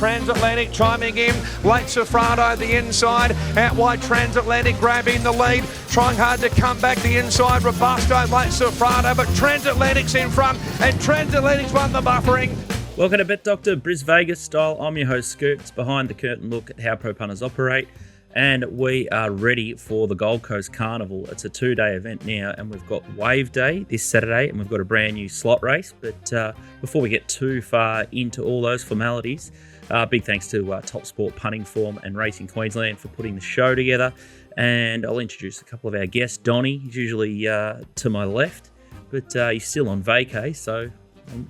Transatlantic chiming in. Late Sofrado the inside. Out wide Transatlantic grabbing the lead. Trying hard to come back the inside. Robusto, late Sofrado, but Transatlantic's in front and Transatlantic's won the buffering. Welcome to Bet Doctor Brisvegas style. I'm your host Scoop. It's behind the curtain look at how pro punters operate. And we are ready for the Gold Coast Carnival. It's a 2-day event now, and we've got Wave Day this Saturday, and we've got a brand new slot race. But before we get too far into all those formalities, big thanks to TopSport Punting Form and Racing Queensland for putting the show together. And I'll introduce a couple of our guests. Donnie, he's usually to my left, but he's still on vacay, so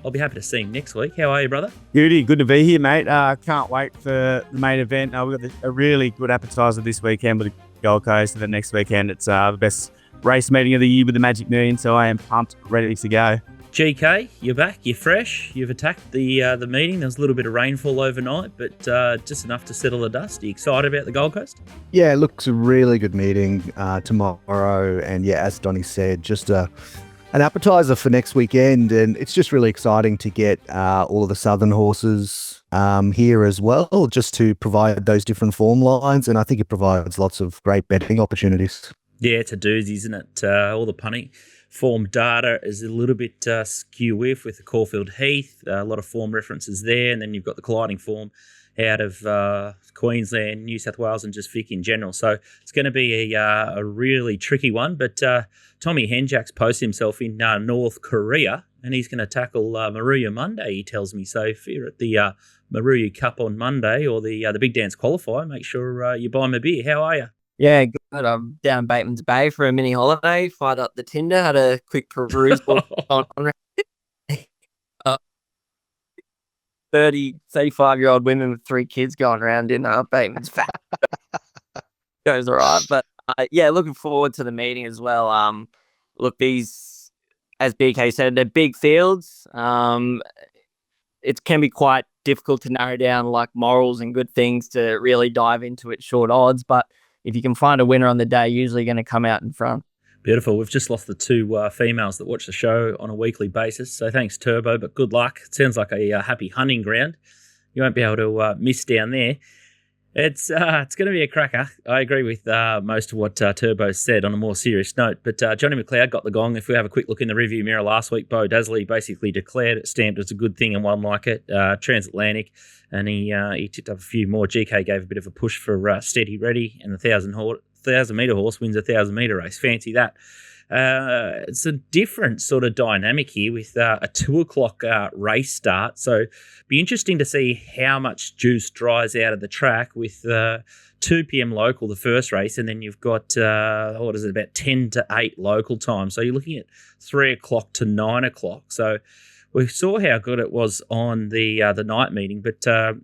I'll be happy to see him next week. How are you, brother? Good to be here, mate. Can't wait for the main event. We've got a really good appetizer this weekend with the Gold Coast, and then next weekend it's the best race meeting of the year with the Magic Million, so I am pumped, ready to go. GK, you're back, you're fresh, you've attacked the meeting. There was a little bit of rainfall overnight, but just enough to settle the dust. Are you excited about the Gold Coast? Yeah, it looks a really good meeting tomorrow, and yeah, as Donnie said, just an appetizer for next weekend, and it's just really exciting to get all of the southern horses here as well, just to provide those different form lines, and I think it provides lots of great betting opportunities. Yeah, it's a doozy, isn't it? All the punting form data is a little bit skew with the Caulfield Heath, a lot of form references there, and then you've got the colliding form out of Queensland, New South Wales, and just Vic in general. So it's going to be a really tricky one. But Tommy Henjak's posted himself in North Korea, and he's going to tackle Maruya Monday, he tells me. So if you're at the Maruya Cup on Monday or the Big Dance qualifier, make sure you buy him a beer. How are you? Yeah, good. I'm down Bateman's Bay for a mini holiday. Fired up the Tinder, had a quick perusal on 35-year-old women with 3 kids going around in Bateman's Bay. Goes all right. But yeah, looking forward to the meeting as well. Look, these, as BK said, they're big fields. It can be quite difficult to narrow down like morals and good things to really dive into at short odds. But if you can find a winner on the day, usually going to come out in front. Beautiful. We've just lost the 2 females that watch the show on a weekly basis. So thanks, Turbo, but good luck. It sounds like a happy hunting ground. You won't be able to miss down there. It's going to be a cracker. I agree with most of what Turbo said on a more serious note. But Johnny McLeod got the gong. If we have a quick look in the review mirror last week, Bo Dasley basically declared it, stamped as a good thing and one like it. Transatlantic, and he tipped up a few more. GK gave a bit of a push for Steady Ready, and the 1,000-metre horse wins a 1,000-metre race. Fancy that. It's a different sort of dynamic here with a 2 o'clock race start. So be interesting to see how much juice dries out of the track with 2 p.m. local, the first race, and then you've got, about 10 to 8 local time. So you're looking at 3 o'clock to 9 o'clock. So we saw how good it was on the night meeting, but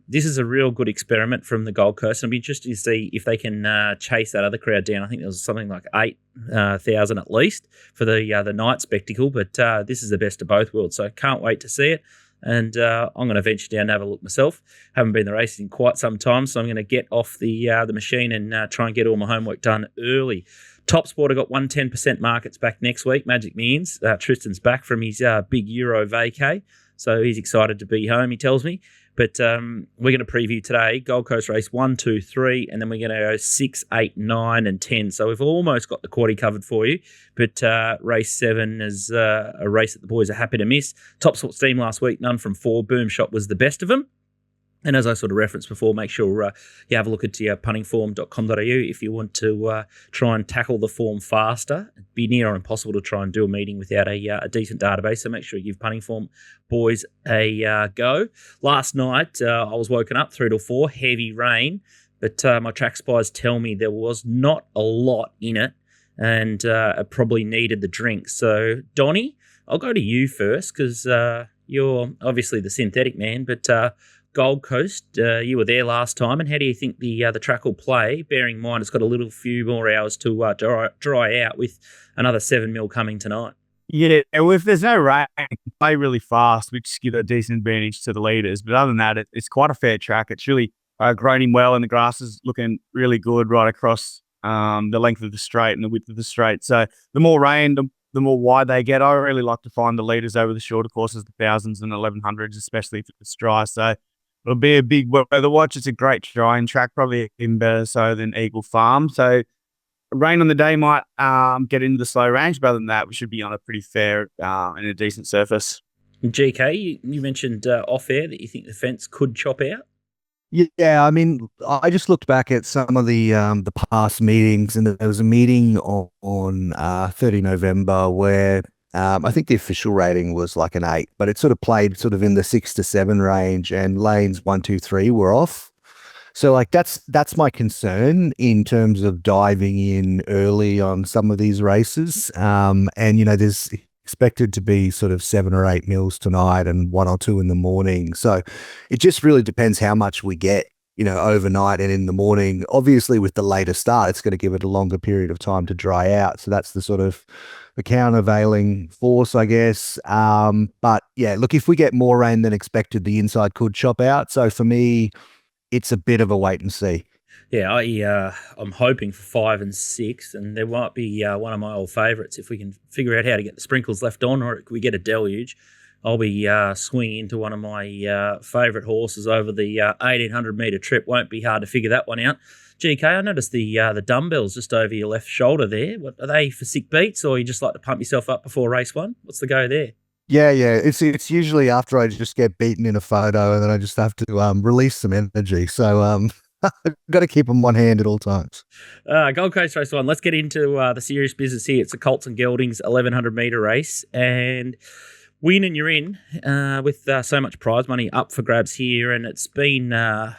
this is a real good experiment from the Gold Coast. I'd be interested to see if they can chase that other crowd down. I think there was something like 8,000 at least for the night spectacle, but this is the best of both worlds, so can't wait to see it. And I'm going to venture down and have a look myself. Haven't been to the races in quite some time, so I'm going to get off the machine and try and get all my homework done early. TopSport have got 110% markets back next week. Magic Millions. Tristan's back from his big Euro vacay, so he's excited to be home, he tells me. But we're going to preview today Gold Coast race 1, 2, 3, and then we're going to go 6, 8, 9, and 10. So we've almost got the quaddie covered for you. But race 7 is a race that the boys are happy to miss. TopSport Steam last week, none from 4. Boom Shot was the best of them. And as I sort of referenced before, make sure you have a look at puntingform.com.au if you want to try and tackle the form faster. It'd be near impossible to try and do a meeting without a decent database, so make sure you give Punting Form boys a go. Last night, I was woken up 3 to 4, heavy rain, but my track spies tell me there was not a lot in it, and I probably needed the drink. So, Donnie, I'll go to you first because you're obviously the synthetic man, but Gold Coast, you were there last time, and how do you think the track will play, bearing in mind it's got a few more hours to dry out with another 7 mil coming tonight? Yeah, if there's no rain, it can play really fast, which gives a decent advantage to the leaders. But other than that, it's quite a fair track. It's really grading well, and the grass is looking really good right across the length of the straight and the width of the straight. So the more rain, the more wide they get. I really like to find the leaders over the shorter courses, the 1,000s and 1,100s, especially if it's dry. So It'll be a big weather watch. It's a great drying track, probably even better so than Eagle Farm. So rain on the day might get into the slow range, but other than that, we should be on a pretty fair and a decent surface. GK, you mentioned off air that you think the fence could chop out. Yeah, I mean, I just looked back at some of the past meetings, and there was a meeting on 30 November where I think the official rating was like an 8, but it sort of played sort of in the 6 to 7 range, and lanes 1, 2, 3 were off. So like that's my concern in terms of diving in early on some of these races. And there's expected to be sort of 7 or 8 mils tonight and 1 or 2 in the morning. So it just really depends how much we get, overnight and in the morning. Obviously with the later start, it's going to give it a longer period of time to dry out. So that's the sort of the countervailing force, I guess. But yeah, look, if we get more rain than expected, the inside could chop out. So for me, it's a bit of a wait and see. Yeah, I'm hoping for 5 and 6, and there might be one of my old favourites if we can figure out how to get the sprinkles left on, or if we get a deluge. I'll be swinging into one of my favourite horses over the 1,800 metre trip. Won't be hard to figure that one out. GK, I noticed the dumbbells just over your left shoulder there. What are they, for sick beats, or you just like to pump yourself up before race one? What's the go there? Yeah. It's usually after I just get beaten in a photo, and then I just have to release some energy. So I've got to keep them one hand at all times. Gold Coast Race 1. Let's get into the serious business here. It's a Colts and Geldings 1,100 metre race, and win and you're in with so much prize money up for grabs here. And it's been, a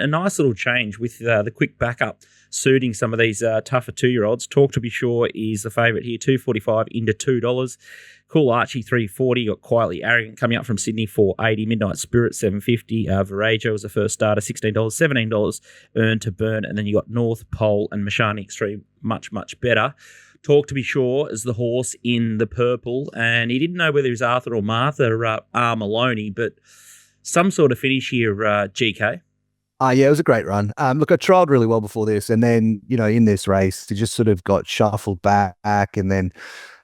nice little change with the quick backup suiting some of these tougher 2-year-olds. Talk to Be Sure is the favourite here, $2.45 into $2. Cool Archie, $3.40. Got Quietly Arrogant coming up from Sydney, $4.80. Midnight Spirit, $7.50. Virajo was the first starter, $16. $17 Earn to Burn. And then you got North Pole and Mashani Extreme, much, much better. Talk to Be Sure is the horse in the purple, and he didn't know whether it was Arthur or Martha R. Maloney, but some sort of finish here, GK. Yeah, it was a great run. Look, I trialled really well before this, and then, in this race, he just sort of got shuffled back and then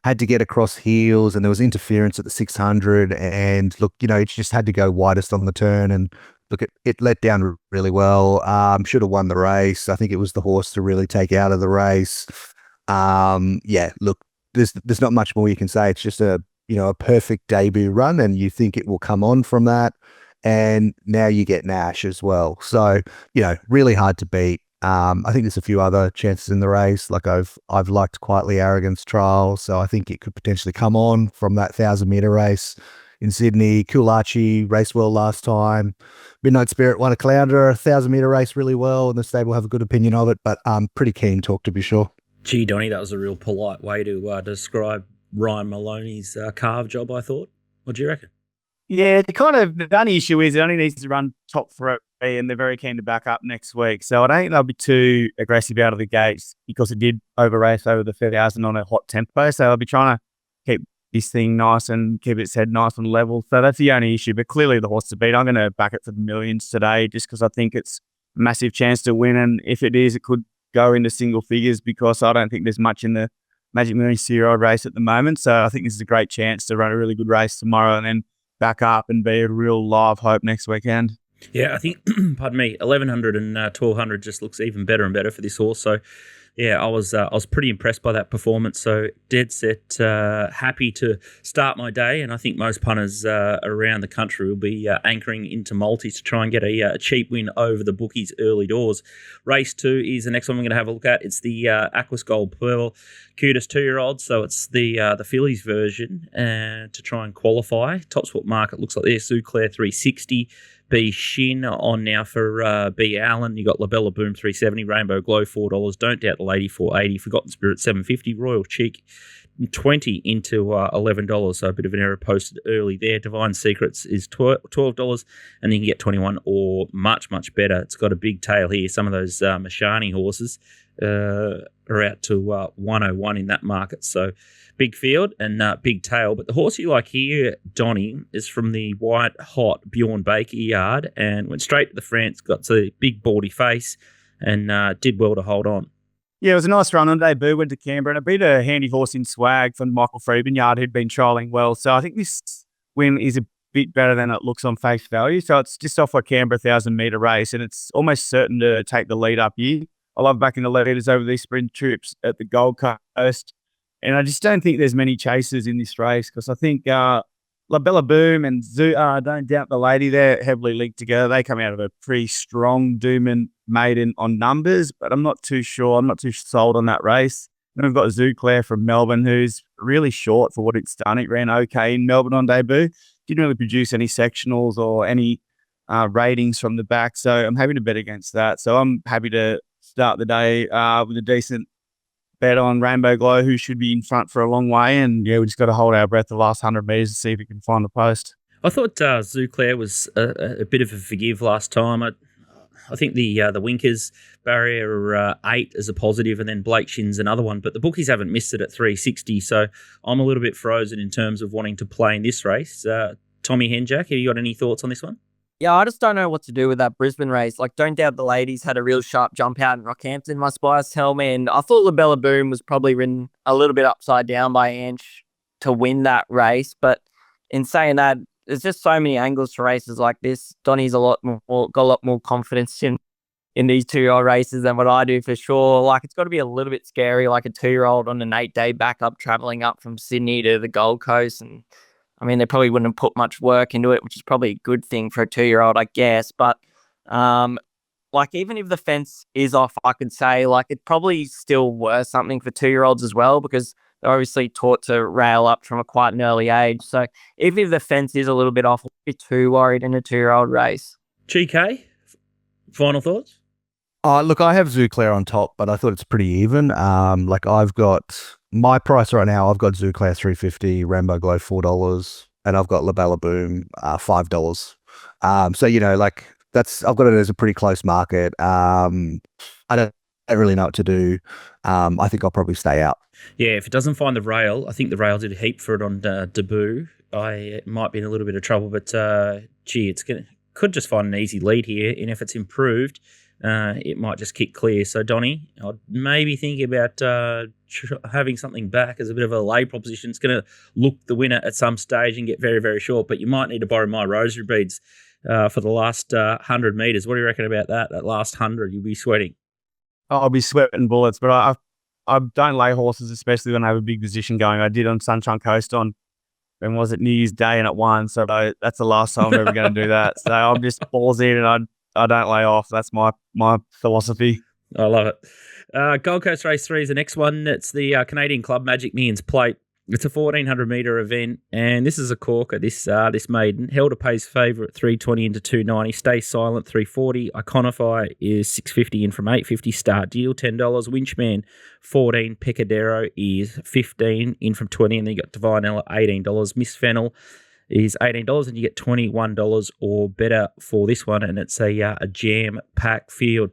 had to get across heels, and there was interference at the 600, and look, it just had to go widest on the turn, and look, it let down really well. Should have won the race. I think it was the horse to really take out of the race. Look, there's not much more you can say. It's just a perfect debut run, and you think it will come on from that. And now you get Nash as well. So, really hard to beat. I think there's a few other chances in the race. Like I've liked Quietly Arrogant's trial, so I think it could potentially come on from that 1,000-meter race in Sydney. Coolachi raced well last time. Midnight Spirit won a Clounder, 1,000-meter race really well, and the stable have a good opinion of it. But I'm pretty keen. Talk to Be Sure. Gee, Donnie, that was a real polite way to describe Ryan Maloney's carve job, I thought. What do you reckon? Yeah, the only issue is it only needs to run top 3, and they're very keen to back up next week. So I don't think they'll be too aggressive out of the gates because it did over-race over the 1,000 on a hot tempo. So they'll be trying to keep this thing nice and keep its head nice and level. So that's the only issue. But clearly the horse to beat. I'm going to back it for the millions today just because I think it's a massive chance to win. And if it is, it could go into single figures because I don't think there's much in the Magic Millions 2-year-old race at the moment. So I think this is a great chance to run a really good race tomorrow and then back up and be a real live hope next weekend. Yeah, I think, pardon me, 1,100 and 1,200 just looks even better and better for this horse. So, yeah, I was pretty impressed by that performance. So, dead set, happy to start my day. And I think most punters around the country will be anchoring into multis to try and get a cheap win over the bookies early doors. Race 2 is the next one we're going to have a look at. It's the Aquas Gold Pearl Cutest 2-year-old. So, it's the fillies version to try and qualify. TopSport market looks like this. Sue Claire 360. B Shin on now for B Allen. You got Labella Boom 370, Rainbow Glow $4, Don't Doubt the Lady $4.80, Forgotten Spirit $7.50, Royal Cheek 20 into $11. So a bit of an error posted early there. Divine Secrets is $12, and then you can get 21 or much better. It's got a big tail here. Some of those Mashani horses are out to 101 in that market. So big field and big tail. But the horse you like here, Donnie, is from the white hot Bjorn Baker yard and went straight to the France, got the big baldy face and did well to hold on. Yeah, it was a nice run on debut, went to Canberra and I beat a handy horse in Swag from Michael Freeman yard who'd been trialling well. So I think this win is a bit better than it looks on face value. So it's just off a Canberra 1,000-metre race, and it's almost certain to take the lead up here. I love backing the leaders over these sprint trips at the Gold Coast. And I just don't think there's many chasers in this race because I think La Bella Boom and Don't Doubt the Lady, they're heavily linked together. They come out of a pretty strong Doomman maiden on numbers, but I'm not too sure. I'm not too sold on that race. Then we've got Zuclair from Melbourne, who's really short for what it's done. It ran okay in Melbourne on debut. Didn't really produce any sectionals or any ratings from the back. So I'm happy to bet against that. So I'm happy to start the day with a decent bet on Rainbow Glow, who should be in front for a long way. And yeah, we just got to hold our breath the last 100 metres to see if we can find the post. I thought Zuclair was a bit of a forgive last time. I think the Winkers barrier 8 is a positive, and then Blake Shin's another one. But the bookies haven't missed it at 360, so I'm a little bit frozen in terms of wanting to play in this race. Tommy Henjak, have you got any thoughts on this one? Yeah, I just don't know what to do with that Brisbane race. Like, Don't Doubt the Ladies had a real sharp jump out in Rockhampton, my spies tell me, and I thought La Bella Boom was probably ridden a little bit upside down by Ange to win that race. But in saying that, there's just so many angles to races like this. Donnie's got a lot more confidence in these 2-year-old races than what I do for sure. Like, it's got to be a little bit scary, like a 2-year-old on an 8-day backup traveling up from Sydney to the Gold Coast. And I mean, they probably wouldn't have put much work into it, which is probably a good thing for a 2-year-old, I guess. But like, even if the fence is off, I could say, like, it probably still worth something for 2-year-olds as well, because they're obviously taught to rail up from quite an early age. So even if the fence is a little bit off, I'll be too worried in a 2-year-old race. GK, final thoughts? Look, I have Zuclair on top, but I thought it's pretty even. Like, I've got my price right now. I've got Zuclair $3.50, Rainbow Glow $4, and I've got La Bella Boom $5. So like I've got it as a pretty close market. I don't really know what to do. I think I'll probably stay out. Yeah, if it doesn't find the rail, I think the rail did a heap for it on debut. I might be in a little bit of trouble, but could just find an easy lead here, and if it's improved, it might just kick clear. So, Donnie, I'd maybe think about having something back as a bit of a lay proposition. It's going to look the winner at some stage and get very, very short, but you might need to borrow my rosary beads for the last 100 metres. What do you reckon about that? That last 100, you'll be sweating. I'll be sweating bullets, but I don't lay horses, especially when I have a big position going. I did on Sunshine Coast on, when was it, New Year's Day, and it won. So that's the last time I'm ever going to do that. So I'm just ballsy, and I don't lay off. That's my philosophy. I love it. Gold Coast Race 3 is the next one. It's the Canadian Club Magic Millions Plate. It's a 1,400-metre event, and this is a corker, this maiden. Held to Pay's favourite, 320 into 290. Stay Silent, 340. Iconify is 650 in from 850. Start Deal, $10. Winchman, 14. Pecadero is 15 in from 20. And then you got Divine Ella, $18. Miss Fennel is $18, and you get $21 or better for this one, and it's a jam-packed field.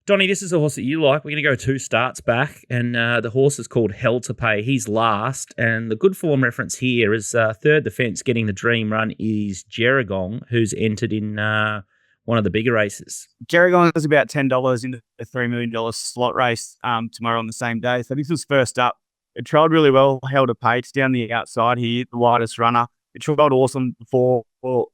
Donnie, this is a horse that you like. We're going to go 2 starts back, and the horse is called Hell to Pay. He's last, and the good form reference here is third defence getting the dream run is Gerringong, who's entered in one of the bigger races. Gerringong is about $10 in the $3 million slot race tomorrow on the same day. So this was first up. It trialled really well, Hell to Pay. It's down the outside here, the widest runner. It trialled awesome before,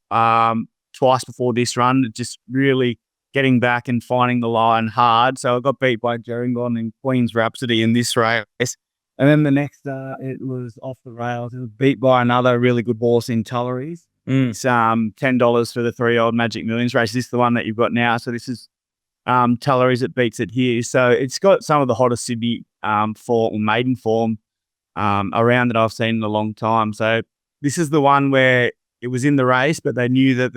twice before this run. It just really getting back and finding the line hard. So I got beat by Gerringong and Queen's Rhapsody in this race. And then the next, it was off the rails. It was beat by another really good horse in Tulleries. It's $10 for the 3-year-old Magic Millions race. This is the one that you've got now. So this is Tulleries. It beats it here. So it's got some of the hottest Sydney maiden form around that I've seen in a long time. So this is the one where it was in the race, but they knew that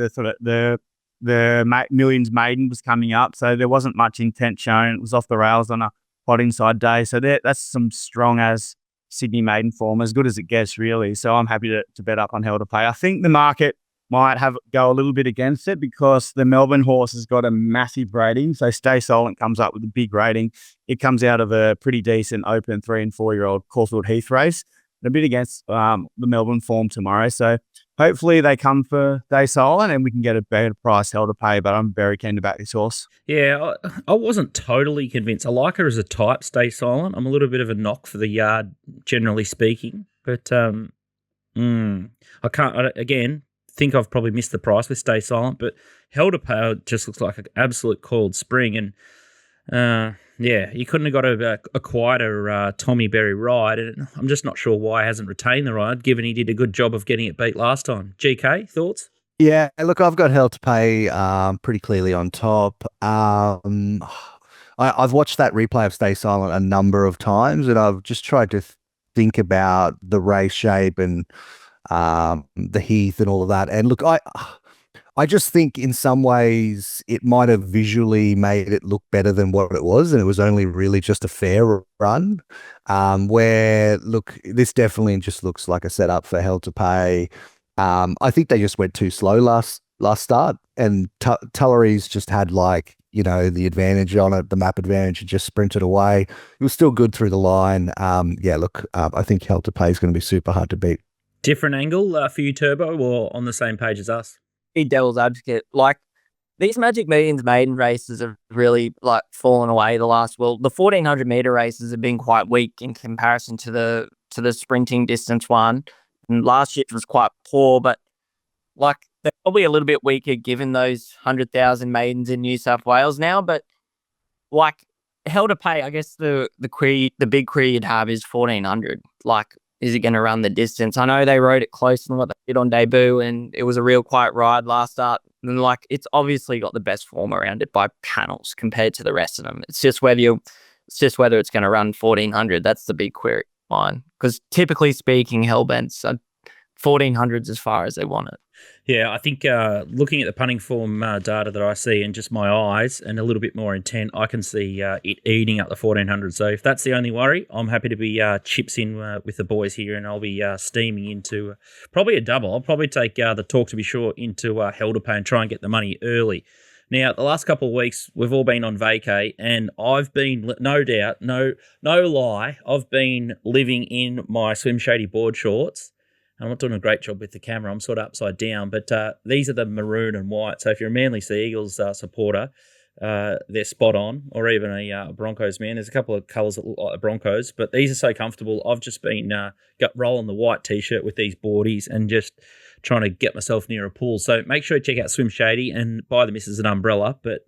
the Millions maiden was coming up, so there wasn't much intent shown. It was off the rails on a hot inside day, so that's some strong as Sydney maiden form, as good as it gets, really. So I'm happy to bet up on Hell to Pay. I think the market might go a little bit against it because the Melbourne horse has got a massive rating. So Stay Silent comes up with a big rating. It comes out of a pretty decent open 3- and 4-year-old Caulfield Heath race. A bit against the Melbourne form tomorrow. So hopefully they come for Stay Silent and we can get a better price, Hell to Pay, but I'm very keen to back this horse. Yeah, I wasn't totally convinced. I like her as a type, Stay Silent. I'm a little bit of a knock for the yard, generally speaking. But I can't, again, think I've probably missed the price with Stay Silent, but Held to Pay just looks like an absolute coiled spring. And you couldn't have got a quieter Tommy Berry ride. And I'm just not sure why he hasn't retained the ride, given he did a good job of getting it beat last time. GK, thoughts? Yeah, look, I've got Hell to Pay pretty clearly on top. I've watched that replay of Stay Silent a number of times, and I've just tried to think about the race shape and the heath and all of that. And look, I just think in some ways it might have visually made it look better than what it was, and it was only really just a fair run. Where, look, this definitely just looks like a setup for Hell to Pay. I think they just went too slow last start, and Tullery's just had the advantage on it, the map advantage, and just sprinted away. It was still good through the line. I think Hell to Pay is going to be super hard to beat. Different angle for you, Turbo, or on the same page as us? Be devil's advocate. Like, these Magic Millions maiden races have really fallen away the 1400 meter races have been quite weak in comparison to the sprinting distance one. And last year was quite poor, but they're probably a little bit weaker given those 100,000 maidens in New South Wales now. But Hell to Pay, I guess the big query you'd have is 1400. Is it going to run the distance? I know they rode it closer than what they did on debut, and it was a real quiet ride last start. And it's obviously got the best form around it by panels compared to the rest of them. It's just whether it's going to run 1400. That's the big query line, because typically speaking, Hellbent's 1400s as far as they want it. Yeah, I think looking at the punting form data that I see and just my eyes and a little bit more intent, I can see it eating up the 1400. So if that's the only worry, I'm happy to be chips in with the boys here, and I'll be steaming into probably a double. I'll probably take the Talk to Be Sure into Hell to Pay and try and get the money early. Now, the last couple of weeks, we've all been on vacay, and I've been, no doubt, no lie, I've been living in my Swim Shady board shorts. I'm not doing a great job with the camera. I'm sort of upside down, but these are the maroon and white. So if you're a Manly Sea Eagles supporter, they're spot on, or even a Broncos man. There's a couple of colours that look like the Broncos, but these are so comfortable. I've just been got rolling the white T-shirt with these boardies and just trying to get myself near a pool. So make sure you check out Swim Shady and buy the missus an umbrella, but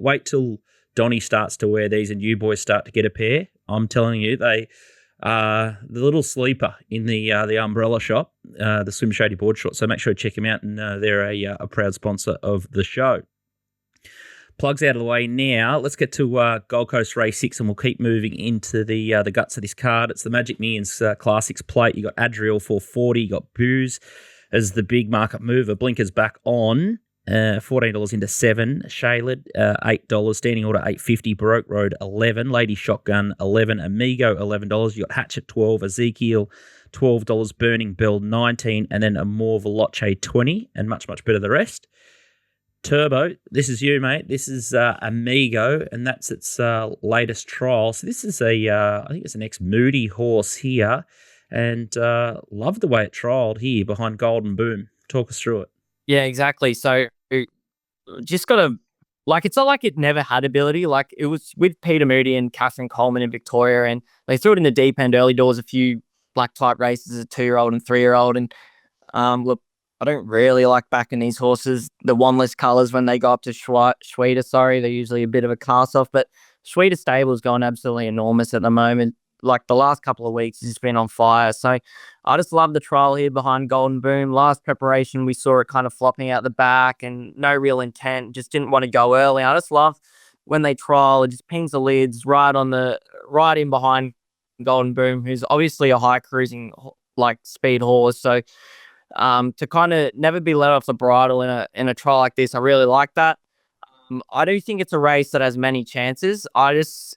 wait till Donnie starts to wear these and you boys start to get a pair. I'm telling you, they... the little sleeper in the umbrella shop, the Swim Shady board short. So make sure you check them out, and they're a proud sponsor of the show. Plugs out of the way now. Let's get to Gold Coast Race 6, and we'll keep moving into the guts of this card. It's the Magic Millions Classics plate. You got Adriel 440, you got Booze as the big market mover. Blinkers back on. $14 into 7. Shaylid, $8. Standing order, $8.50. Baroque Road, $11. Lady Shotgun, $11. Amigo, $11. You got Hatchet, $12. Ezekiel, $12. Burning Bell, $19. And then a more Veloce, $20. And much, much better the rest. Turbo, this is you, mate. This is Amigo, and that's its latest trial. So this is I think it's an ex-Moody horse here. And love the way it trialled here behind Golden Boom. Talk us through it. Yeah, exactly. So just got to, it's not like it never had ability. It was with Peter Moody and Catherine Coleman in Victoria, and they threw it in the deep end early doors, a few black type races as a 2-year-old and 3-year-old. And look, I don't really like backing these horses, the one-less colours when they go up to Schweda. They're usually a bit of a cast off, but Schweda stable's gone absolutely enormous at the moment. The last couple of weeks, it's been on fire. So I just love the trial here behind Golden Boom. Last preparation, we saw it kind of flopping out the back and no real intent. Just didn't want to go early. I just love when they trial, it just pings the lids right in behind Golden Boom, who's obviously a high cruising speed horse. So to kind of never be let off the bridle in a trial like this, I really like that. I do think it's a race that has many chances.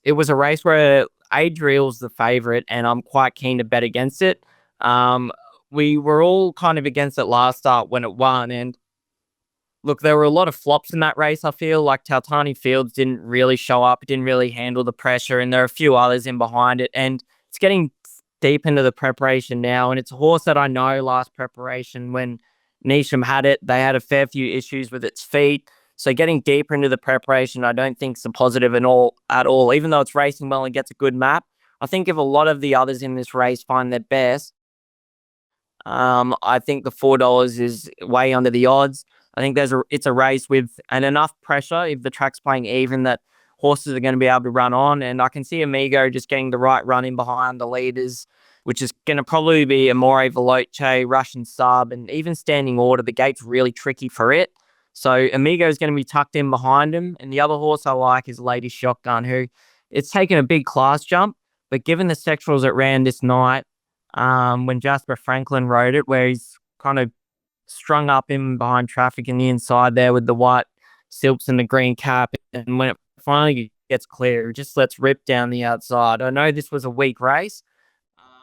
It was a race where Adriel's the favourite, and I'm quite keen to bet against it. We were all kind of against it last start when it won, and look, there were a lot of flops in that race. I feel like Tautani Fields didn't really show up, didn't really handle the pressure, and there are a few others in behind it, and it's getting deep into the preparation now, and it's a horse that I know last preparation when Neesham had it, they had a fair few issues with its feet. So getting deeper into the preparation, I don't think is a positive at all. Even though it's racing well and gets a good map, I think if a lot of the others in this race find their best, I think the $4 is way under the odds. I think it's a race with enough pressure if the track's playing even that horses are going to be able to run on. And I can see Amigo just getting the right run in behind the leaders, which is going to probably be Amore Veloce, Russian Sub, and even Standing Order. The gate's really tricky for it. So Amigo is going to be tucked in behind him. And the other horse I like is Lady Shotgun, who it's taken a big class jump. But given the sectorals it ran this night, when Jasper Franklin rode it, where he's kind of strung up in behind traffic in the inside there with the white silks and the green cap. And when it finally gets clear, it just lets rip down the outside. I know this was a weak race,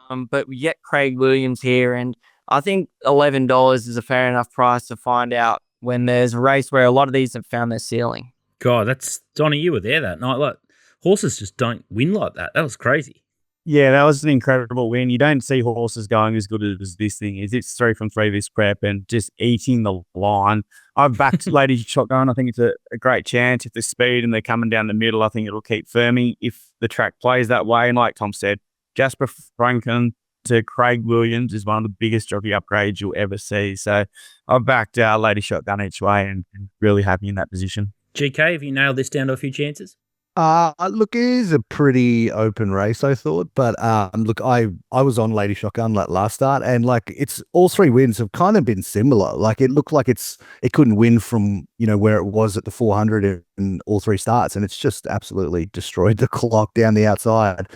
but we get Craig Williams here. And I think $11 is a fair enough price to find out when there's a race where a lot of these have found their ceiling. God, that's Donnie, you were there that night. Like, horses just don't win like that. That was crazy. Yeah, that was an incredible win. You don't see horses going as good as this thing is. It's 3 from 3 this prep and just eating the line. I've backed Lady Shotgun. I think it's a great chance. If there's speed and they're coming down the middle, I think it'll keep firming if the track plays that way. And like Tom said, Jasper Franklin to Craig Williams is one of the biggest jockey upgrades you'll ever see. So I've backed Lady Shotgun each way and really happy in that position. GK, have you nailed this down to a few chances? Look, it is a pretty open race, I thought, but look, I was on Lady Shotgun like last start, and like it's all 3 wins have kind of been similar. Like it looked like it couldn't win from where it was at the 400 in all 3 starts, and it's just absolutely destroyed the clock down the outside.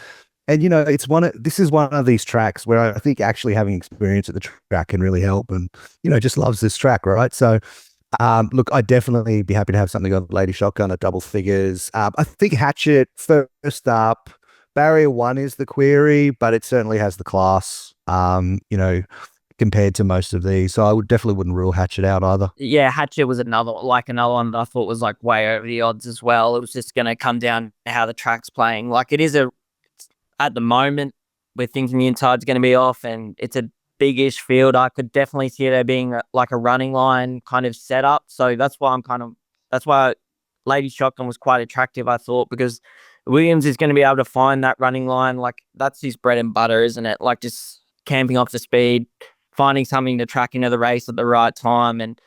And this is one of these tracks where I think actually having experience at the track can really help, and just loves this track, right? So. Look, I'd definitely be happy to have something on Lady Shotgun at double figures. I think Heatchote first up. Barrier 1 is the query, but it certainly has the class, compared to most of these. So I definitely wouldn't rule Heatchote out either. Yeah, Heatchote was another one that I thought was like way over the odds as well. It was just going to come down to how the track's playing. Like it is at the moment, we're thinking the inside's going to be off and it's a big-ish field. I could definitely see there being like a running line kind of setup. So that's why Lady Shotgun was quite attractive, I thought, because Williams is going to be able to find that running line. Like that's his bread and butter, isn't it? Like just camping off the speed, finding something to track into the race at the right time. And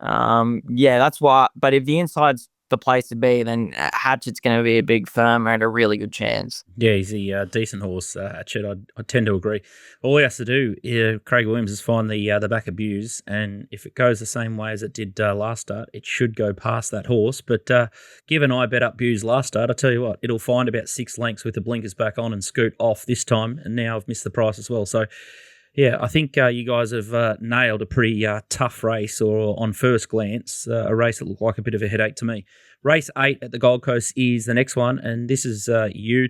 that's why. But if the inside's the place to be, then Heatchote's going to be a big firm and a really good chance. Yeah, he's a decent horse, Heatchote. I tend to agree. All he has to do, Craig Williams, is find the back of Buse, and if it goes the same way as it did last start, it should go past that horse. But given I bet up Buse last start, I tell you what, it'll find about 6 lengths with the blinkers back on and scoot off this time, and now I've missed the price as well. So, yeah, I think you guys have nailed a pretty tough race, or on first glance, a race that looked like a bit of a headache to me. Race 8 at the Gold Coast is the next one, and this is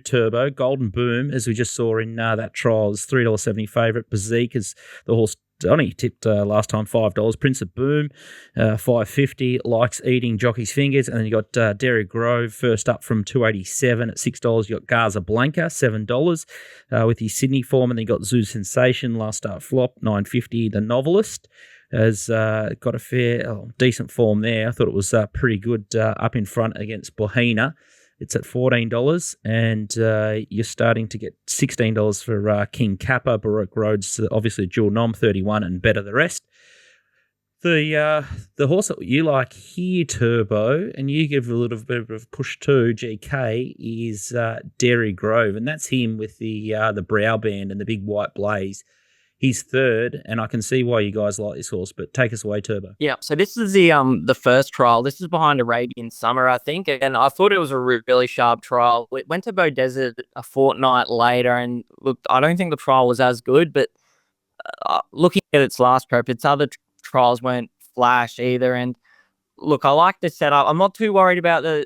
Turbo. Golden Boom, as we just saw in that trial, is $3.70 favourite. Bazik is the horse Donnie tipped last time $5. Prince of Boom, $5.50. Likes Eating Jockey's Fingers, and then you got Derry Grove first up from $2.87 at $6. You got Gaza Blanca, $7 with his Sydney form, and then you got Zoo Sensation last start flop, $9.50. The Novelist has got a decent form there. I thought it was pretty good up in front against Bohina. It's at $14, and you're starting to get $16 for King Kappa. Baroque Road's obviously dual nom, 31, and Better the Rest. The horse that you like here, Turbo, and you give a little bit of a push to GK, is Derry Grove, and that's him with the brow band and the big white blaze. He's third, and I can see why you guys like this horse, but take us away, Turbo. Yeah, so this is the first trial. This is behind Arabian Summer, I think, and I thought it was a really sharp trial. It went to Bow Desert a fortnight later, and look, I don't think the trial was as good, but looking at its last prep, its other trials weren't flash either, and look, I like the setup. I'm not too worried about the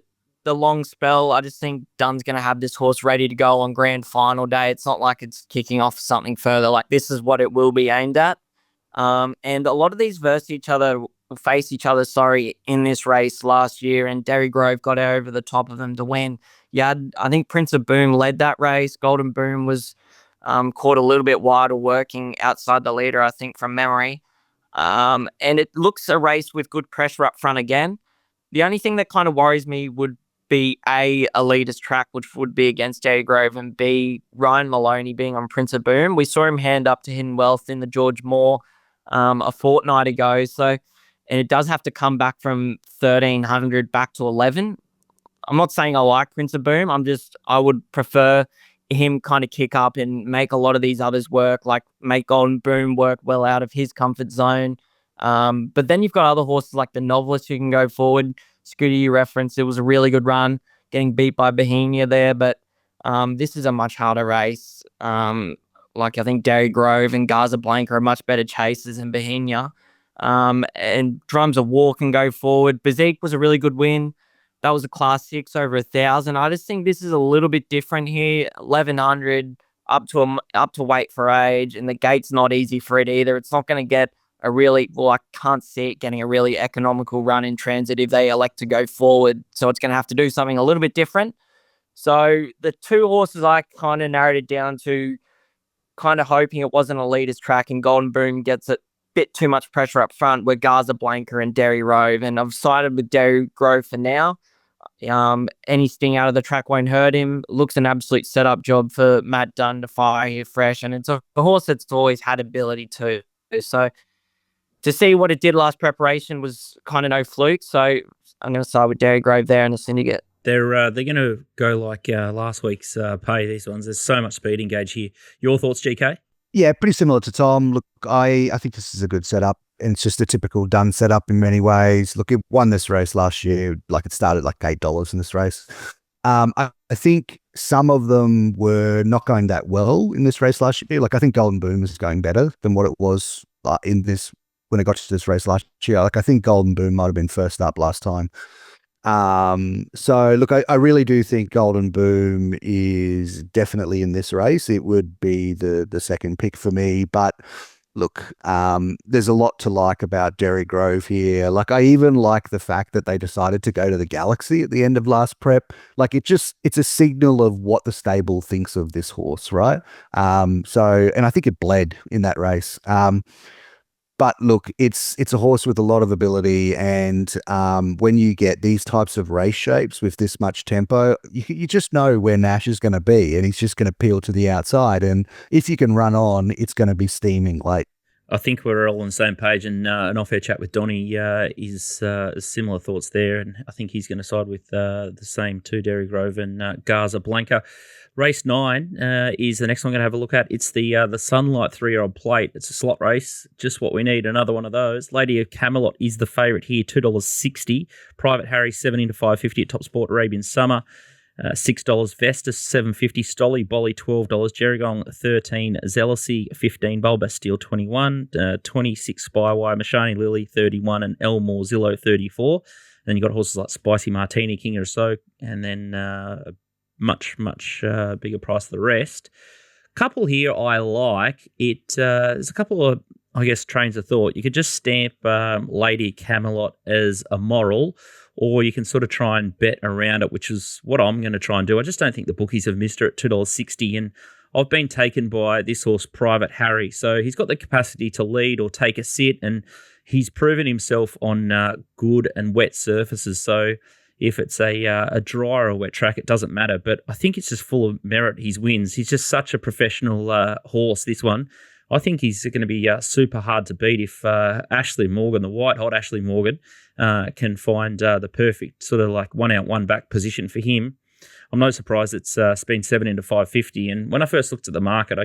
long spell. I just think Dunn's going to have this horse ready to go on grand final day. It's not like it's kicking off something further. Like this is what it will be aimed at. And a lot of these face each other, in this race last year, and Derry Grove got over the top of them to win. I think Prince of Boom led that race. Golden Boom was caught a little bit wider working outside the leader, I think, from memory. And it looks a race with good pressure up front again. The only thing that kind of worries me would be A leader's track, which would be against Dairy Grove, and B, Ryan Maloney being on Prince of Boom. We saw him hand up to Hidden Wealth in the George Moore a fortnight ago. So, and it does have to come back from 1,300 back to 11. I'm not saying I like Prince of Boom. I would prefer him kind of kick up and make a lot of these others work, like make Golden Boom work well out of his comfort zone. But then you've got other horses like the Novelist who can go forward. Scooter, you referenced, it was a really good run, getting beat by Bohemia there, but this is a much harder race. Like I think Dairy Grove and Gaza Blanca are much better chasers than Bohemia. And Drums of War can go forward. Bazik was a really good win. That was a Class 6 over 1,000. I just think this is a little bit different here. 1,100 up to weight for age, and the gate's not easy for it either. It's not going to get a really, well, I can't see it getting a really economical run in transit if they elect to go forward. So it's going to have to do something a little bit different. So the two horses I kind of narrowed it down to, kind of hoping it wasn't a leader's track and Golden Boom gets a bit too much pressure up front, were Gaza Blanca and Dairy Grove. And I've sided with Dairy Grove for now. Any sting out of the track won't hurt him. Looks an absolute setup job for Matt Dunn to fire here fresh. And it's a horse that's always had ability too. So to see what it did last preparation was kind of no fluke. So I'm going to side with Dairy Grove there in the syndicate. They're going to go like last week's pay, these ones. There's so much speed engage here. Your thoughts, GK? Yeah, pretty similar to Tom. Look, I think this is a good setup. And it's just a typical Dunn setup in many ways. Look, it won this race last year. Like it started like $8 in this race. I think some of them were not going that well in this race last year. Like I think Golden Boom is going better than what it was in this when it got to this race last year. Like I think Golden Boom might have been first up last time. So look, I really do think Golden Boom is definitely in this race. It would be the second pick for me, but look, there's a lot to like about Dairy Grove here. Like I even like the fact that they decided to go to the Galaxy at the end of last prep. Like it's a signal of what the stable thinks of this horse, right? And I think it bled in that race. But look, it's a horse with a lot of ability, and when you get these types of race shapes with this much tempo, you just know where Nash is going to be, and he's just going to peel to the outside. And if you can run on, it's going to be steaming late. I think we're all on the same page, and an off-air chat with Donnie is similar thoughts there, and I think he's going to side with the same two, Dairy Grove and Gaza Blanca. Race 9 is the next one I'm going to have a look at. It's the Sunlight 3-year-old plate. It's a slot race, just what we need, another one of those. Lady of Camelot is the favourite here, $2.60. Private Harry, $17 to $5.50 at TopSport Arabian Summer. $6 Vestas, $7.50 Stolly, Bolly $12, Gerringong $13, Zealousy $15, Bulbastile $21, 26 Spywire, Mashani Lily $31, and Elmore Zillow $34. Then you got horses like Spicy Martini, King or So, and then much bigger price for the rest. Couple here I like. There's a couple of, I guess, trains of thought. You could just stamp Lady Camelot as a moral, or you can sort of try and bet around it, which is what I'm going to try and do. I just don't think the bookies have missed her at $2.60, and I've been taken by this horse, Private Harry. So he's got the capacity to lead or take a sit, and he's proven himself on good and wet surfaces. So if it's a dry or a wet track, it doesn't matter. But I think it's just full of merit, his wins. He's just such a professional horse, this one. I think he's going to be super hard to beat if Ashley Morgan, the white-hot Ashley Morgan, can find the perfect sort of like one-out, one-back position for him. I'm not surprised it's been 7 into $5.50. And when I first looked at the market,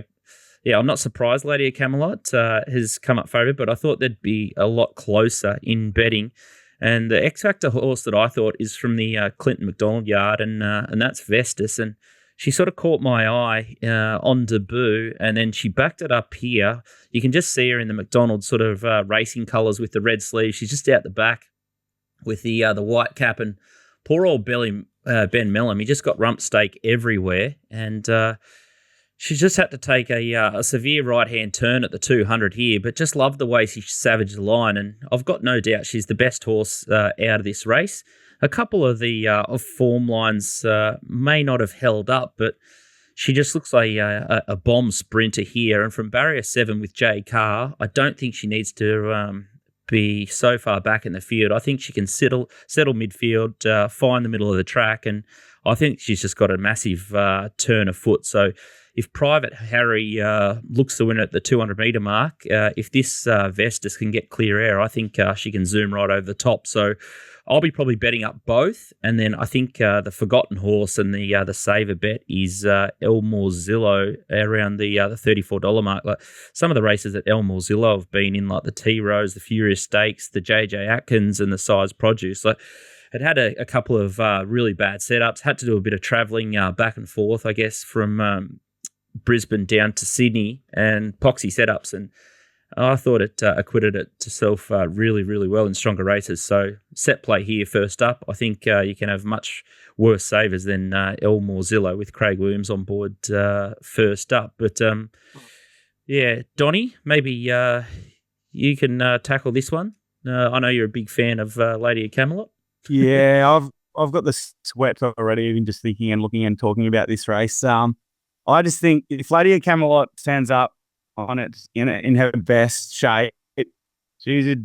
I'm not surprised Lady of Camelot has come up favourite, but I thought they'd be a lot closer in betting. And the X-Factor horse that I thought is from the Clinton McDonald yard, and that's Vestas. And she sort of caught my eye on debut, and then she backed it up here. You can just see her in the McDonald sort of racing colours with the red sleeves. She's just out the back with the white cap, and poor old Ben Mellum, he just got rump steak everywhere, and she just had to take a severe right-hand turn at the 200 here, but just loved the way she savaged the line, and I've got no doubt she's the best horse out of this race. A couple of the form lines may not have held up, but she just looks like a bomb sprinter here. And from barrier 7 with Jay Carr, I don't think she needs to be so far back in the field. I think she can settle midfield, find the middle of the track, and I think she's just got a massive turn of foot. So if Private Harry looks to win at the 200-metre mark, if this Vestas can get clear air, I think she can zoom right over the top. So I'll be probably betting up both. And then I think the forgotten horse and the saver bet is Elmorzillo around the $34 mark. Like some of the races at Elmorzillo have been in, like the T-Rose, the Furious Stakes, the JJ Atkins and the Size Produce. Like, it had a couple of really bad setups, had to do a bit of travelling back and forth, I guess, from Brisbane down to Sydney and poxy setups, and I thought it acquitted itself really, really well in stronger races. So set play here first up. I think you can have much worse savers than Elmorzillo with Craig Williams on board first up. But yeah, Donnie, maybe you can tackle this one. I know you're a big fan of Lady of Camelot. Yeah, I've got the sweat already, even just thinking and looking and talking about this race. I just think if Lady of Camelot stands up on it in her best shape, she's a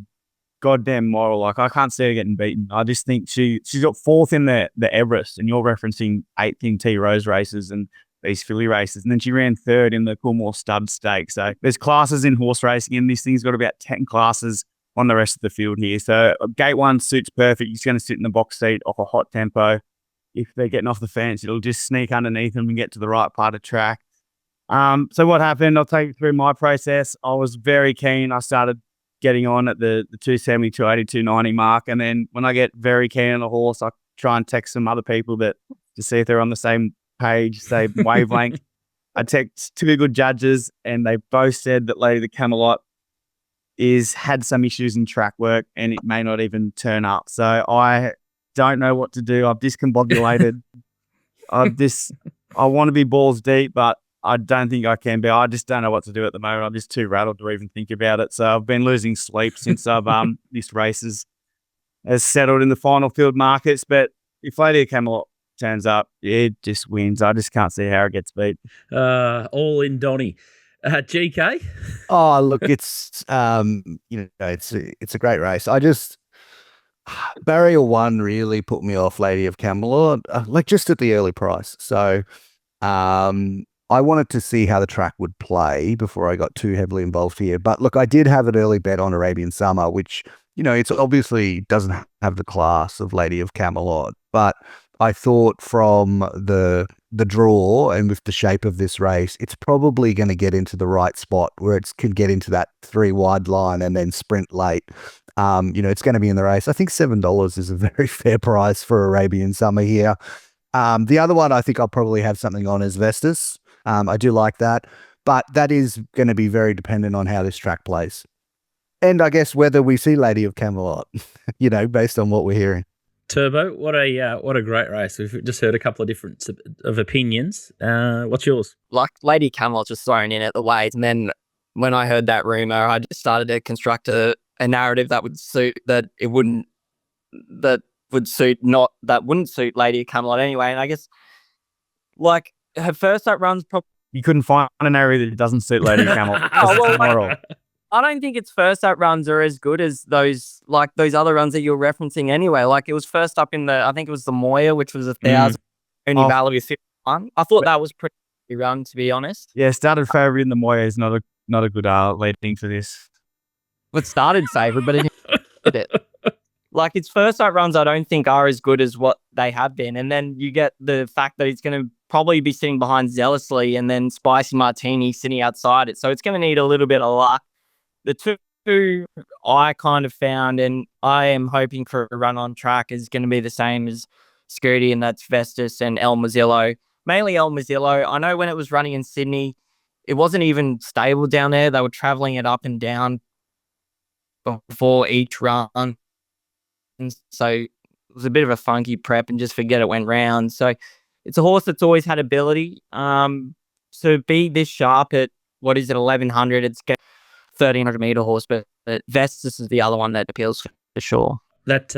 goddamn moral. Like, I can't see her getting beaten. I just think she's got fourth in the Everest, and you're referencing eighth in T-Rose races and these filly races, and then she ran third in the Coolmore Stud Stakes. So there's classes in horse racing, and this thing's got about 10 classes on the rest of the field here. So gate one suits perfect. He's going to sit in the box seat off a hot tempo. If they're getting off the fence, it'll just sneak underneath them and get to the right part of track. So what happened, I'll take you through my process. I was very keen. I started getting on at the 270, 280, 290 mark. And then when I get very keen on a horse, I try and text some other people to see if they're on the same page, same wavelength. I text two good judges, and they both said that Lady of the Camelot had some issues in track work and it may not even turn up. So I don't know what to do. I've discombobulated. I want to be balls deep, but I don't think I can be. I just don't know what to do at the moment. I'm just too rattled to even think about it. So I've been losing sleep since this race has settled in the final field markets. But if Lady of Camelot turns up, it just wins. I just can't see how it gets beat. All in Donnie. GK? Oh, look, it's it's a great race. Barrier 1 really put me off Lady of Camelot, like just at the early price. So I wanted to see how the track would play before I got too heavily involved here. But look, I did have an early bet on Arabian Summer, which, it's obviously doesn't have the class of Lady of Camelot. But I thought from the draw and with the shape of this race, it's probably going to get into the right spot where it can get into that 3 wide line and then sprint late. It's going to be in the race. I think $7 is a very fair price for Arabian Summer here. The other one I think I'll probably have something on is Vestas. I do like that, but that is going to be very dependent on how this track plays. And I guess whether we see Lady of Camelot, based on what we're hearing. Turbo, what a great race. We've just heard a couple of different of opinions. What's yours? Like Lady Camelot just thrown in at the weight, and then when I heard that rumor, I just started to construct a narrative that would suit wouldn't suit Lady Camelot anyway. And I guess like her first up runs You couldn't find an area that doesn't suit Lady Camelot. I don't think its first up runs are as good as those other runs that you're referencing anyway. Like it was first up in I think it was the Moya, which was 1,000, only value of 51. I thought that was pretty run, to be honest. Yeah, started favourite in the Moya is not a good leading for this. It started favourite, but it did it. Like its first up runs, I don't think are as good as what they have been. And then you get the fact that it's going to probably be sitting behind Zealously and then Spicy Martini sitting outside it. So it's going to need a little bit of luck. The two I kind of found, and I am hoping for a run on track, is going to be the same as Scooty, and that's Vestas and Elmorzillo. Mainly Elmorzillo. I know when it was running in Sydney, it wasn't even stable down there. They were travelling it up and down before each run. And so it was a bit of a funky prep and just forget it went round. So it's a horse that's always had ability. To be this sharp at, 1,100, it's 1,300 metre horse, but Vestas is the other one that appeals for sure. That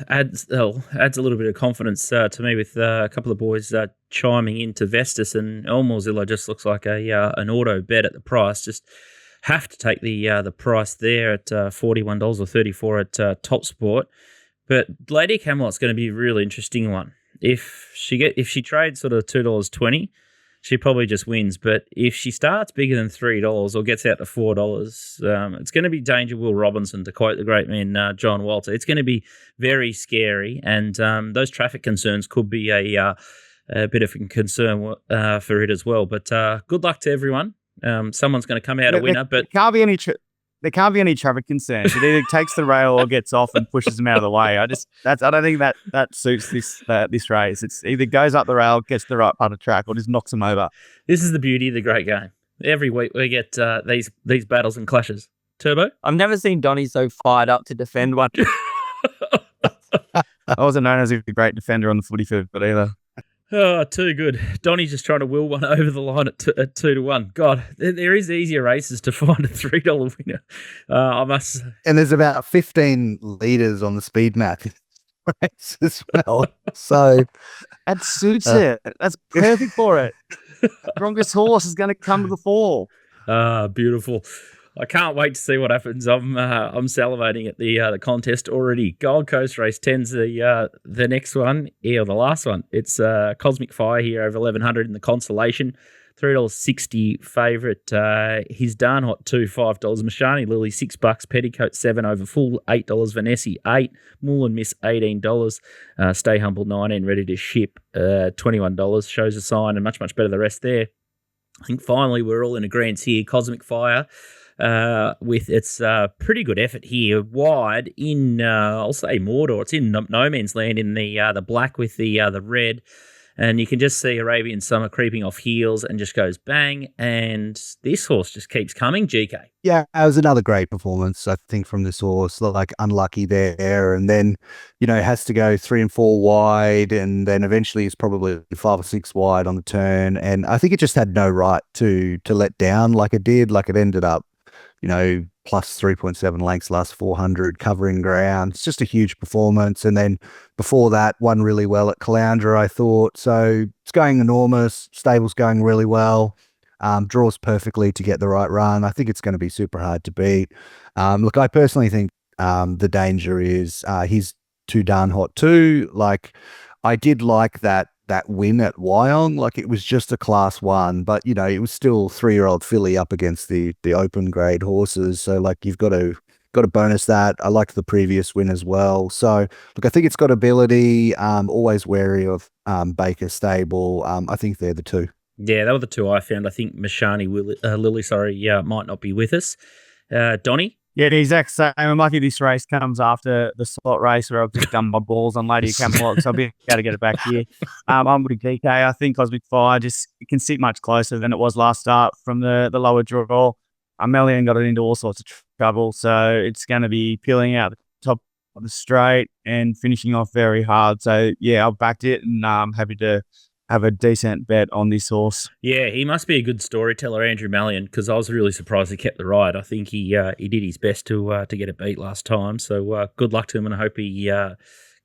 adds a little bit of confidence to me with a couple of boys chiming into Vestas, and Elmorzillo just looks like an auto bet at the price. Just have to take the price there at $41 or $34 at TopSport. But Lady Camelot's going to be a really interesting one. If she trades sort of $2.20, she probably just wins. But if she starts bigger than $3 or gets out to $4, it's going to be danger Will Robinson, to quote the great man John Walter. It's going to be very scary, and those traffic concerns could be a bit of a concern for it as well. But good luck to everyone. Someone's going to come out a winner, but there can't be any traffic concerns. It either takes the rail or gets off and pushes them out of the way. I don't think that suits this race. It's either goes up the rail, gets to the right part of the track, or just knocks them over. This is the beauty of the great game. Every week we get these battles and clashes. Turbo? I've never seen Donnie so fired up to defend one. I wasn't known as a great defender on the footy field, but either. Oh, too good. Donnie's just trying to will one over the line at 2-1. God, there is easier races to find a $3 winner. I must. And there's about 15 leaders on the speed map race as well. So that suits it. That's perfect for it. Strongest horse is going to come to the fore. Beautiful. I can't wait to see what happens. I'm salivating at the contest already. Gold Coast race 10's the next one, the last one. It's Cosmic Fire here over 1100 in the Constellation. $3.60 favourite. His Darn Hot 2, $5. Mashani Lily $6. Petticoat 7 over full $8. Vanessa 8. Mool and Miss $18. Stay Humble 19. Ready to ship $21. Shows a sign and much better the rest there. I think finally we're all in agreement here. Cosmic Fire. With its pretty good effort here, wide in I'll say Mordor. It's in no man's land in the black with the red, and you can just see Arabian Summer creeping off heels and just goes bang. And this horse just keeps coming. GK. yeah, it was another great performance, I think, from this horse. Like unlucky there, and then has to go 3 and 4 wide, and then eventually is probably 5 or 6 wide on the turn. And I think it just had no right to let down like it did. Like it ended up plus 3.7 lengths last 400, covering ground. It's just a huge performance. And then before that, won really well at Caloundra, I thought. So it's going enormous. Stable's going really well. Draws perfectly to get the right run. I think it's going to be super hard to beat. Look, I personally think the danger is he's too darn hot too. Like, I did like that win at Wyong. Like, it was just a class 1, but it was still 3-year-old filly up against the open grade horses. So like, you've got to bonus that. I liked the previous win as well. So look, I think it's got ability. Always wary of Baker Stable. I think they're the two. Yeah, they were the two I found. I think Mashani Lily, might not be with us. Donnie? Yeah, the exact same. I'm lucky this race comes after the slot race where I've just done my balls on Lady Camelot, so I'll be able to get it back here. I'm with DK. I think Cosmic Fire it can sit much closer than it was last start from the lower draw. Melian got it into all sorts of trouble, so it's going to be peeling out the top of the straight and finishing off very hard. So yeah, I've backed it, and I'm happy to have a decent bet on this horse. Yeah, he must be a good storyteller, Andrew Malian, because I was really surprised he kept the ride. I think he did his best to get it beat last time. So good luck to him, and I hope he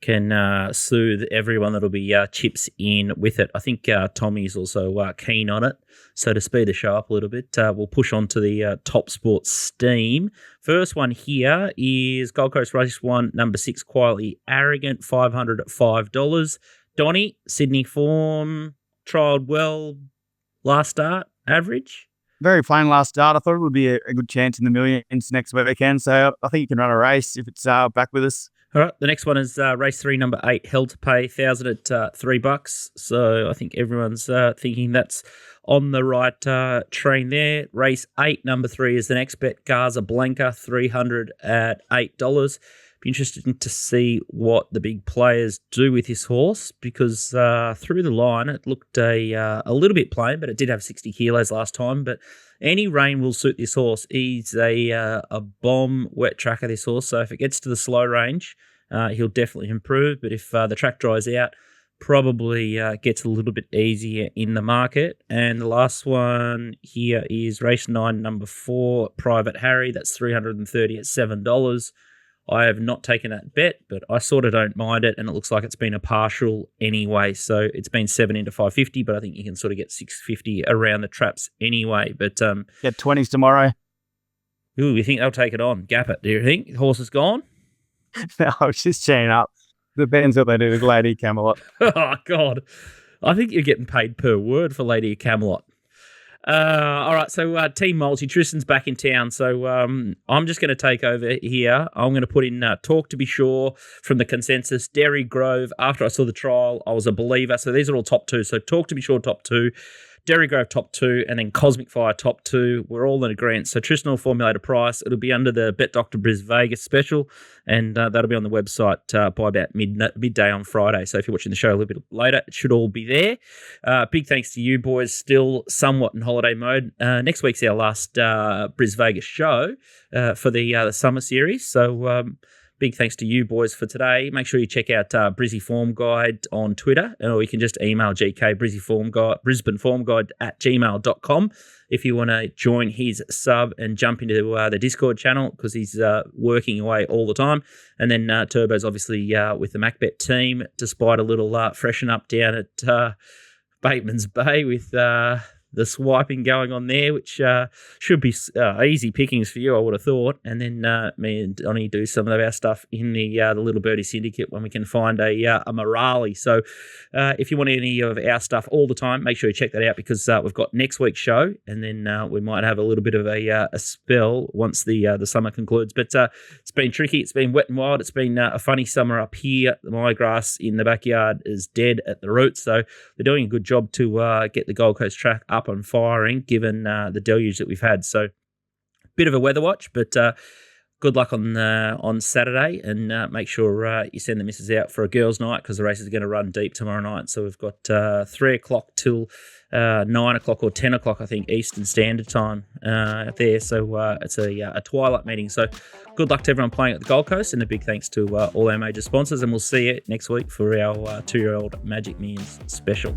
can soothe everyone that'll be chips in with it. I think Tommy's also keen on it. So to speed the show up a little bit, we'll push on to the TopSport Steam. First one here is Gold Coast Race 1, number 6, Quietly Arrogant, $500 at $5. Donnie, Sydney form, trialled well, last start, average? Very plain last start. I thought it would be a good chance in the millions next weekend, so I think you can run a race if it's back with us. All right, the next one is race 3, number 8, Hell to Pay, 1,000 at $3. So I think everyone's thinking that's on the right train there. Race 8, number 3 is the next bet, Gaza Blanca, 300 at $8. Be interesting to see what the big players do with this horse, because through the line it looked a little bit plain, but it did have 60 kilos last time. But any rain will suit this horse. He's a bomb wet tracker, this horse. So if it gets to the slow range, he'll definitely improve. But if the track dries out, probably gets a little bit easier in the market. And the last one here is race 9, number 4, Private Harry. That's 330 at $7. I have not taken that bet, but I sort of don't mind it, and it looks like it's been a partial anyway. So it's been 7 into 550, but I think you can sort of get 650 around the traps anyway. But get 20s tomorrow. Ooh, you think they'll take it on? Gap it, do you think? The horse is gone? No, I was just chain up. Depends what they do with Lady Camelot. Oh, God. I think you're getting paid per word for Lady Camelot. All right, so Team Multi, Tristan's back in town, so I'm just going to take over here. I'm going to put in Talk to Be Sure from the consensus, Derry Grove. After I saw the trial, I was a believer. So these are all top 2. So Talk to Be Sure, top 2. Derry Grove, top 2, and then Cosmic Fire, top 2. We're all in agreement. So Tristan will formulate a price. It'll be under the Bet Dr. Brisvegas special, and that'll be on the website by about midday on Friday. So if you're watching the show a little bit later, it should all be there. Big thanks to you boys, still somewhat in holiday mode. Next week's our last Brisvegas show for the summer series. So big thanks to you boys for today. Make sure you check out Brizzy Form Guide on Twitter, or you can just email GK Brisbane Form Guide at gmail.com if you want to join his sub and jump into the Discord channel, because he's working away all the time. And then Turbo's obviously with the MacBet team, despite a little freshen up down at Bateman's Bay with the swiping going on there, which should be easy pickings for you, I would have thought. And then me and Donnie do some of our stuff in the Little Birdie Syndicate when we can find a Morale. So if you want any of our stuff all the time, make sure you check that out, because we've got next week's show, and then we might have a little bit of a spell once the summer concludes. But it's been tricky. It's been wet and wild. It's been a funny summer up here. My grass in the backyard is dead at the roots, so they're doing a good job to get the Gold Coast track up and firing, given the deluge that we've had. So bit of a weather watch, but good luck on Saturday, and make sure you send the missus out for a girls' night, because the race is going to run deep tomorrow night. So we've got 3 o'clock till 9 o'clock or 10 o'clock, I think, Eastern Standard Time there. So it's a twilight meeting. So good luck to everyone playing at the Gold Coast, and a big thanks to all our major sponsors. And we'll see you next week for our 2-year-old Magic Millions special.